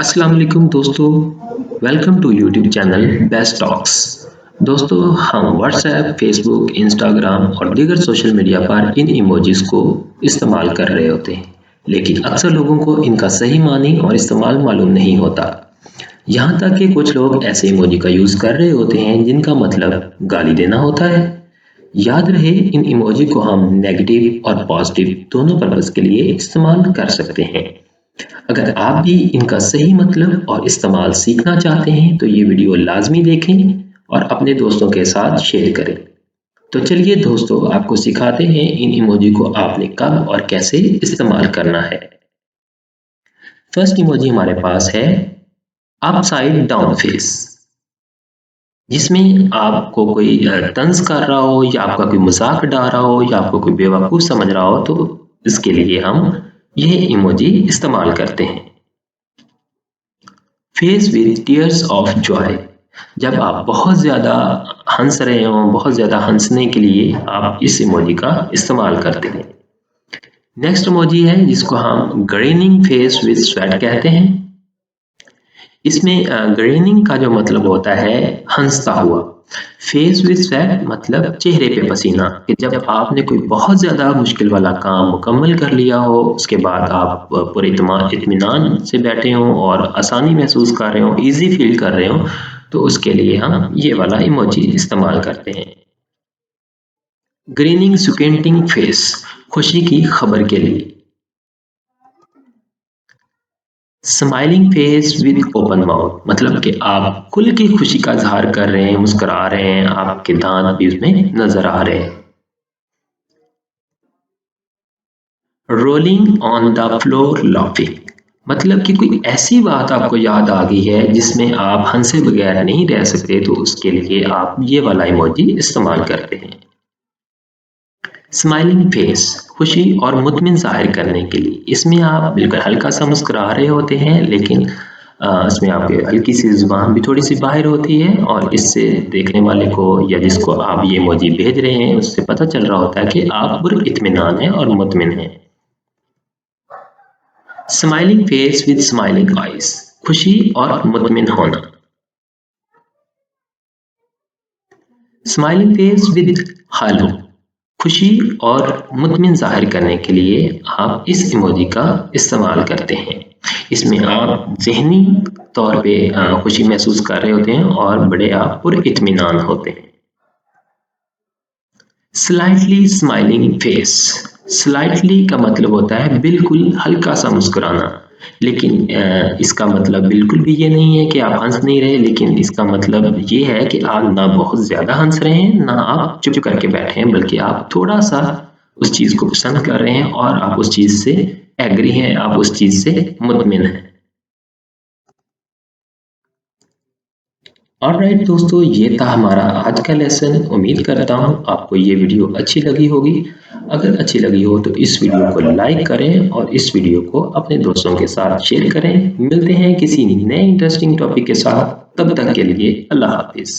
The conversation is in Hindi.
अस्सलाम वालेकुम दोस्तों, welcome to YouTube channel best talks. दोस्तों, हम व्हाट्सएप, फेसबुक, इंस्टाग्राम और दीगर सोशल मीडिया पर इन इमोजीज को इस्तेमाल कर रहे होते हैं, लेकिन अक्सर लोगों को इनका सही मानी और इस्तेमाल मालूम नहीं होता। यहाँ तक कि कुछ लोग ऐसे इमोजी का यूज़ कर रहे होते हैं जिनका मतलब गाली देना होता है। याद रहे, इन इमोजी को हम नेगेटिव और पॉजिटिव दोनों पर्पज़ के लिए इस्तेमाल कर सकते हैं। अगर आप भी इनका सही मतलब और इस्तेमाल सीखना चाहते हैं तो ये वीडियो लाजमी देखें और अपने दोस्तों के साथ शेयर करें। तो चलिए दोस्तों, आपको सिखाते हैं इन इमोजी को आपने कब और कैसे इस्तेमाल करना है। फर्स्ट इमोजी हमारे पास है अपसाइड डाउन फेस, जिसमें आपको कोई तंज कर रहा हो या आपका कोई मजाक उड़ा रहा हो या आपको कोई बेवकूफ़ समझ रहा हो, तो इसके लिए हम यह इमोजी इस्तेमाल करते हैं। Face with tears of Joy, जब आप बहुत ज़्यादा हंस रहे हो, बहुत ज़्यादा हंसने के लिए आप इस इमोजी का इस्तेमाल करते हैं। नेक्स्ट इमोजी है जिसको हम ग्रीनिंग फेस विद स्वेट कहते हैं। इसमें ग्रीनिंग का जो मतलब होता है हंसता हुआ, फेस विद स्वेट मतलब चेहरे पे पसीना, कि जब आपने कोई बहुत ज़्यादा मुश्किल वाला काम मुकम्मल कर लिया हो, उसके बाद आप पूरे इत्मीनान से बैठे हों और आसानी महसूस कर रहे हो, इजी फील कर रहे हो, तो उसके लिए हम ये वाला इमोजी इस्तेमाल करते हैं। ग्रीनिंग स्क्विंटिंग फेस, खुशी की खबर के लिए। Smiling face with open mouth, मतलब कि आप खुल के खुशी का इजहार कर रहे हैं, मुस्कुरा रहे हैं, आपके दांत भी उसमें नजर आ रहे हैं। Rolling on the floor laughing, मतलब कि कोई ऐसी बात आपको याद आ गई है जिसमें आप हंसे बगैर नहीं रह सकते, तो उसके लिए आप ये वाला इमोजी इस्तेमाल करते हैं। स्माइलिंग फेस, खुशी और मुतमिन जाहिर करने के लिए। इसमें आप बिल्कुल हल्का सा मुस्कुरा रहे होते हैं, लेकिन इसमें आपकी हल्की सी जुबान भी थोड़ी सी बाहर होती है और इससे देखने वाले को या जिसको आप ये इमोजी भेज रहे हैं उससे पता चल रहा होता है कि आप पुरइत्मीनान हैं और मुतमिन हैं। Smiling face with smiling eyes, खुशी और मुतमिन होना। स्माइलिंग फेस विद हालो, खुशी और मुतमिन जाहिर करने के लिए आप इस इमोजी का इस्तेमाल करते हैं। इसमें आप ज़हनी तौर पे खुशी महसूस कर रहे होते हैं और बड़े आप पुरइत्मीनान होते हैं। स्लाइटली स्माइलिंग फेस, स्लाइटली का मतलब होता है बिल्कुल हल्का सा मुस्कुराना, लेकिन इसका मतलब बिल्कुल भी ये नहीं है कि आप हंस नहीं रहे, लेकिन इसका मतलब ये है कि आप ना बहुत ज़्यादा हंस रहे हैं, ना आप चुप करके बैठे हैं, बल्कि आप थोड़ा सा उस चीज़ को पसंद कर रहे हैं और आप उस चीज़ से एग्री हैं, आप उस चीज़ से मुतमिन हैं। ऑलराइट दोस्तों, ये था हमारा आज का लेसन। उम्मीद करता हूँ आपको ये वीडियो अच्छी लगी होगी। अगर अच्छी लगी हो तो इस वीडियो को लाइक करें और इस वीडियो को अपने दोस्तों के साथ शेयर करें। मिलते हैं किसी नए इंटरेस्टिंग टॉपिक के साथ, तब तक के लिए अल्लाह हाफिज़।